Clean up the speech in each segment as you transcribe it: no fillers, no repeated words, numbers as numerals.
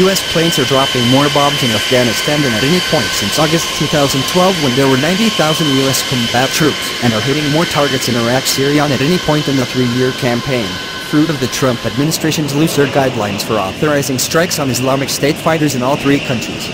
U.S. planes are dropping more bombs in Afghanistan than at any point since August 2012 when there were 90,000 U.S. combat troops, and are hitting more targets in Iraq, Syria than at any point in the 3-year campaign, fruit of the Trump administration's looser guidelines for authorizing strikes on Islamic State fighters in all 3 countries.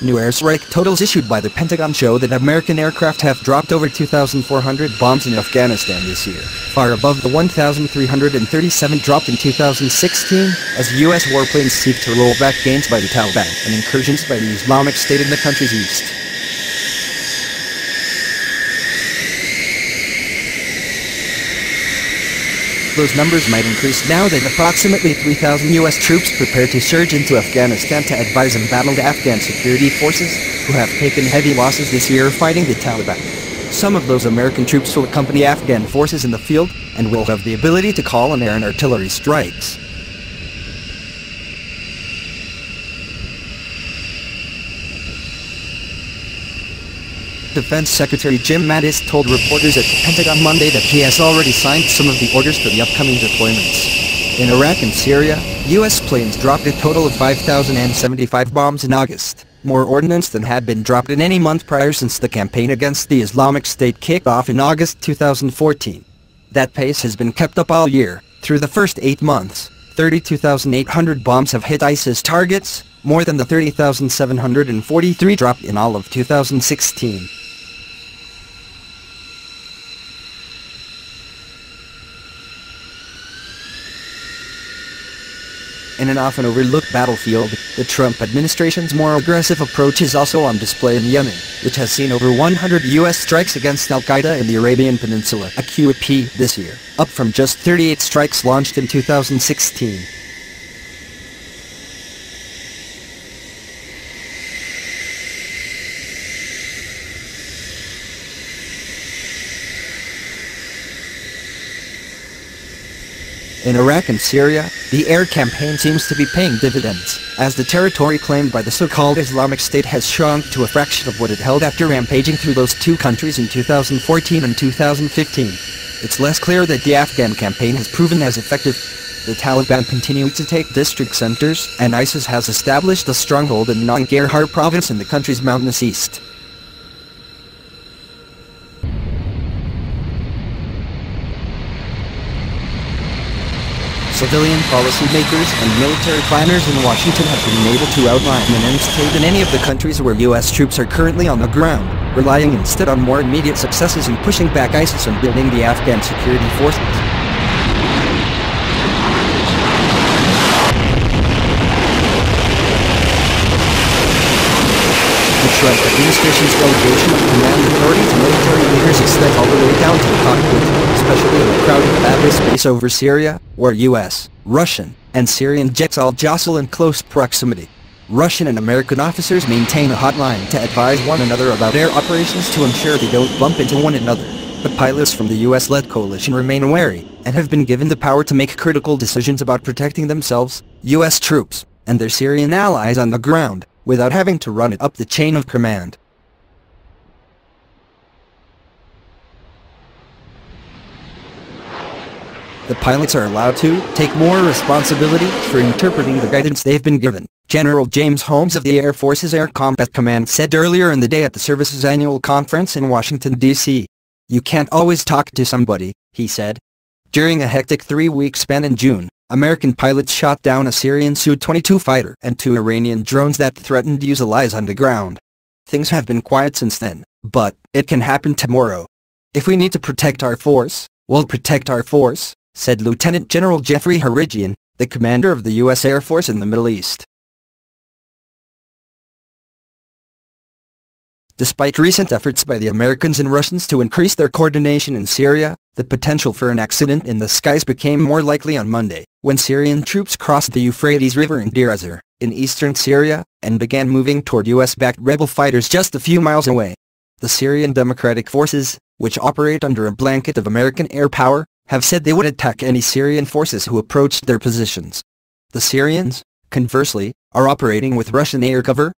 New airstrike totals issued by the Pentagon show that American aircraft have dropped over 2,400 bombs in Afghanistan this year, far above the 1,337 dropped in 2016, as U.S. warplanes seek to roll back gains by the Taliban and incursions by the Islamic State in the country's east. Those numbers might increase now that approximately 3,000 U.S. troops prepare to surge into Afghanistan to advise embattled Afghan security forces, who have taken heavy losses this year fighting the Taliban. Some of those American troops will accompany Afghan forces in the field, and will have the ability to call in air and artillery strikes. Defense Secretary Jim Mattis told reporters at the Pentagon Monday that he has already signed some of the orders for the upcoming deployments. In Iraq and Syria, U.S. planes dropped a total of 5,075 bombs in August, more ordnance than had been dropped in any month prior since the campaign against the Islamic State kicked off in August 2014. That pace has been kept up all year. Through the first 8 months, 32,800 bombs have hit ISIS targets, more than the 30,743 dropped in all of 2016. In an often overlooked battlefield, the Trump administration's more aggressive approach is also on display in Yemen, which has seen over 100 U.S. strikes against al-Qaeda in the Arabian Peninsula (QAP) this year, up from just 38 strikes launched in 2016. In Iraq and Syria, the air campaign seems to be paying dividends, as the territory claimed by the so-called Islamic State has shrunk to a fraction of what it held after rampaging through those 2 countries in 2014 and 2015. It's less clear that the Afghan campaign has proven as effective. The Taliban continue to take district centers, and ISIS has established a stronghold in Nangarhar province in the country's mountainous east. Civilian policymakers and military planners in Washington have been able to outline an end state in any of the countries where U.S. troops are currently on the ground, relying instead on more immediate successes in pushing back ISIS and building the Afghan security forces. The Trump administration's delegation of command authority to military leaders extends all the way down to the cockpit, especially in the crowded battle space over Syria, where U.S., Russian, and Syrian jets all jostle in close proximity. Russian and American officers maintain a hotline to advise one another about air operations to ensure they don't bump into one another. But pilots from the U.S.-led coalition remain wary, and have been given the power to make critical decisions about protecting themselves, U.S. troops, and their Syrian allies on the ground, without having to run it up the chain of command. The pilots are allowed to take more responsibility for interpreting the guidance they've been given, General James Holmes of the Air Force's Air Combat Command said earlier in the day at the service's annual conference in Washington, D.C. "You can't always talk to somebody," he said. During a hectic 3-week span in June, American pilots shot down a Syrian Su-22 fighter and 2 Iranian drones that threatened to use allies on the ground. Things have been quiet since then, but it can happen tomorrow. If we need to protect our force, we'll protect our force, said Lieutenant General Jeffrey Harigian, the commander of the U.S. Air Force in the Middle East. Despite recent efforts by the Americans and Russians to increase their coordination in Syria, the potential for an accident in the skies became more likely on Monday, when Syrian troops crossed the Euphrates River in Deir ez-Zor, in eastern Syria, and began moving toward U.S.-backed rebel fighters just a few miles away. The Syrian Democratic Forces, which operate under a blanket of American air power, have said they would attack any Syrian forces who approached their positions. The Syrians, conversely, are operating with Russian air cover,